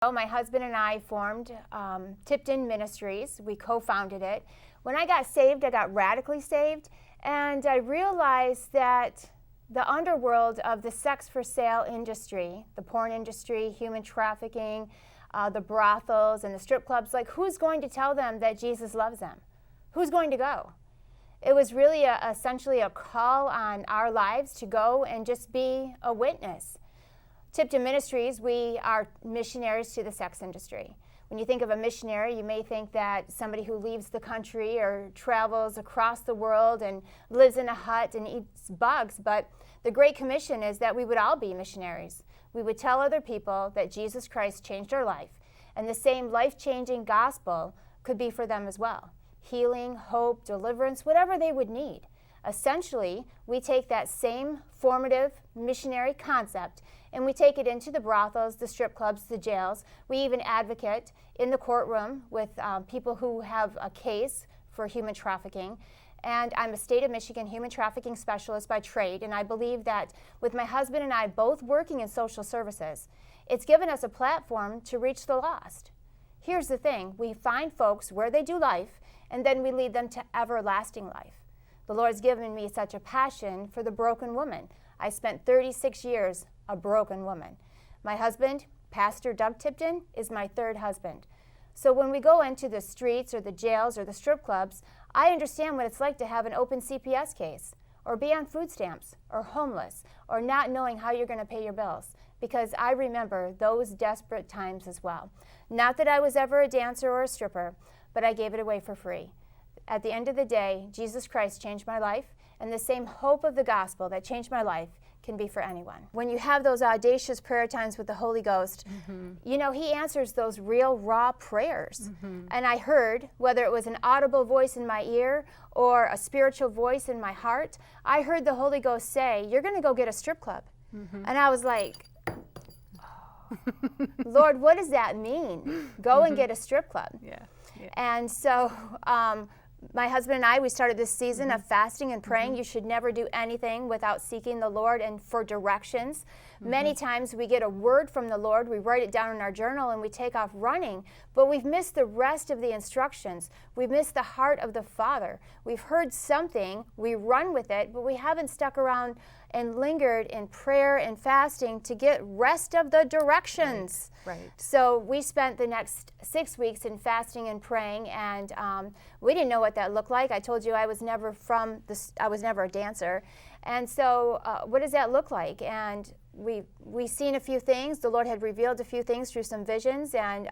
My husband and I formed Tipton Ministries. We co-founded it. When I got saved, I got radically saved, and I realized that the underworld of the sex for sale industry, the porn industry, human trafficking, the brothels and the strip clubs, like, who's going to tell them that Jesus loves them? Who's going to go? It was really essentially a call on our lives to go and just be a witness. Tipton Ministries, we are missionaries to the sex industry. When you think of a missionary, you may think that somebody who leaves the country or travels across the world and lives in a hut and eats bugs, but the Great Commission is that we would all be missionaries. We would tell other people that Jesus Christ changed our life, and the same life-changing gospel could be for them as well. Healing, hope, deliverance, whatever they would need. Essentially, we take that same formative missionary concept and we take it into the brothels, the strip clubs, the jails. We even advocate in the courtroom with people who have a case for human trafficking. And I'm a state of Michigan human trafficking specialist by trade, and I believe that with my husband and I both working in social services, it's given us a platform to reach the lost. Here's the thing, we find folks where they do life, and then we lead them to everlasting life. The Lord's given me such a passion for the broken woman. I spent 36 years a broken woman. My husband, Pastor Doug Tipton, is my third husband. So when we go into the streets or the jails or the strip clubs, I understand what it's like to have an open CPS case, or be on food stamps, or homeless, or not knowing how you're going to pay your bills, because I remember those desperate times as well. Not that I was ever a dancer or a stripper, but I gave it away for free. At the end of the day, Jesus Christ changed my life, and the same hope of the gospel that changed my life can be for anyone. When you have those audacious prayer times with the Holy Ghost, you know, He answers those real, raw prayers. And I heard, whether it was an audible voice in my ear or a spiritual voice in my heart, I heard the Holy Ghost say, "You're going to go get a strip club." And I was like, Lord, what does that mean? Go and get a strip club. And so my husband and I, we started this season of fasting and praying. You should never do anything without seeking the Lord and for directions. Many times we get a word from the Lord, we write it down in our journal, and we take off running, but we've missed the rest of the instructions. We've missed the heart of the Father. We've heard something, we run with it, but we haven't stuck around and lingered in prayer and fasting to get rest of the directions. Right. So we spent the next 6 weeks in fasting and praying, and we didn't know what that looked like. I told you I was never a dancer, and so what does that look like? And we seen a few things. The Lord had revealed a few things through some visions, and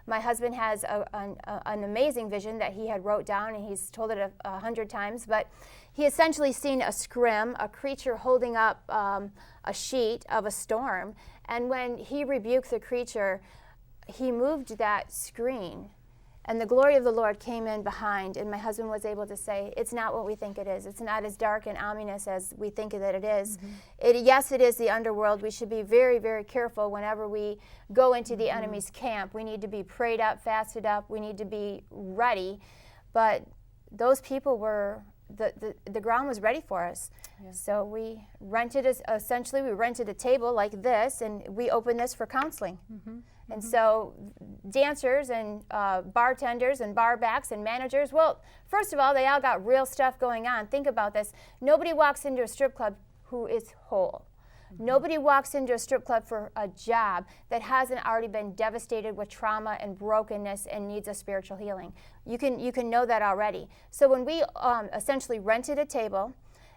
my husband has an amazing vision that he had wrote down, and he's told it 100 times, but he essentially seen a scrim, a creature holding up a sheet of a storm, and when he rebuked the creature, he moved that screen, and the glory of the Lord came in behind, and my husband was able to say, it's not what we think it is. It's not as dark and ominous as we think that it is. Yes, it is the underworld. We should be very, very careful whenever we go into the enemy's camp. We need to be prayed up, fasted up. We need to be ready. But those people were, the ground was ready for us. So we rented a table like this, and we opened this for counseling. And so dancers and bartenders and bar backs and managers, well, first of all, they all got real stuff going on. Think about this. Nobody walks into a strip club who is whole. Nobody walks into a strip club for a job that hasn't already been devastated with trauma and brokenness and needs a spiritual healing. You can know that already. So when we essentially rented a table,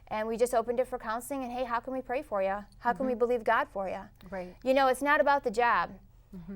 and we just opened it for counseling, and hey, how can we pray for you? How can we believe God for you? Right. You know, it's not about the job.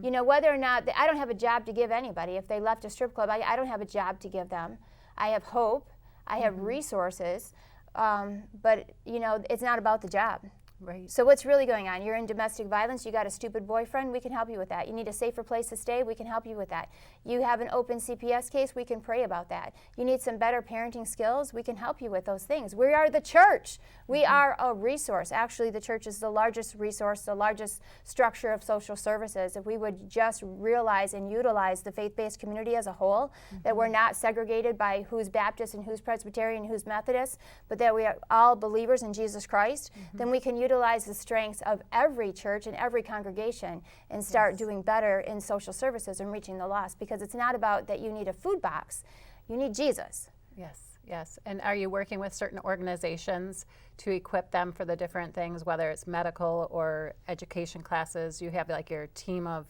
You know, whether or not, I don't have a job to give anybody. If they left a strip club, I don't have a job to give them. I have hope. I have resources. But, you know, it's not about the job. Right. So what's really going on? You're in domestic violence, you got a stupid boyfriend, we can help you with that. You need a safer place to stay, we can help you with that. You have an open CPS case, we can pray about that. You need some better parenting skills, we can help you with those things. We are the church. We are a resource. Actually, the church is the largest resource, the largest structure of social services. If we would just realize and utilize the faith-based community as a whole, that we're not segregated by who's Baptist and who's Presbyterian and who's Methodist, but that we are all believers in Jesus Christ, then we can utilize utilize the strengths of every church and every congregation and start doing better in social services and reaching the lost, because it's not about that you need a food box, you need Jesus. Yes. And are you working with certain organizations to equip them for the different things, whether it's medical or education classes? You have like your team of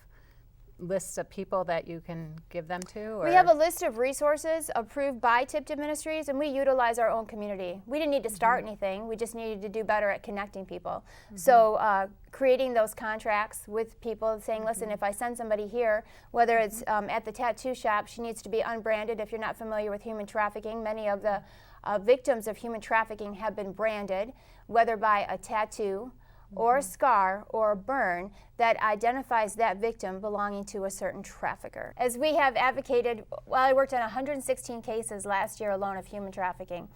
lists of people that you can give them to? Or? We have a list of resources approved by Tipton Ministries, and we utilize our own community. We didn't need to start anything. We just needed to do better at connecting people. So creating those contracts with people, saying, listen, if I send somebody here, whether it's at the tattoo shop, she needs to be unbranded. If you're not familiar with human trafficking, many of the victims of human trafficking have been branded, whether by a tattoo or a scar or a burn that identifies that victim belonging to a certain trafficker. As we have advocated, well, I worked on 116 cases last year alone of human trafficking,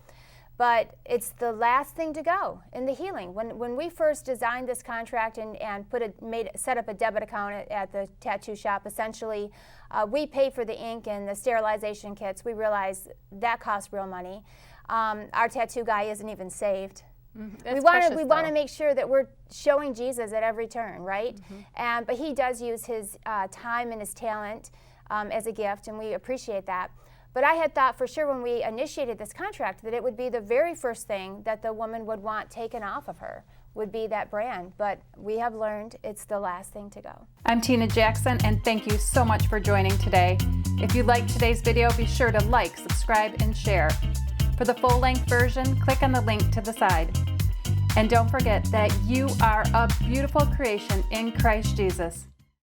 but it's the last thing to go in the healing. When we first designed this contract and set up a debit account at the tattoo shop, essentially we paid for the ink and the sterilization kits. We realized that cost real money. Our tattoo guy isn't even saved. We want to make sure that we're showing Jesus at every turn, right? But he does use his time and his talent as a gift, and we appreciate that. But I had thought for sure when we initiated this contract that it would be the very first thing that the woman would want taken off of her, would be that brand. But we have learned it's the last thing to go. I'm Tina Jackson, and thank you so much for joining today. If you liked today's video, be sure to like, subscribe, and share. For the full-length version, click on the link to the side. And don't forget that you are a beautiful creation in Christ Jesus.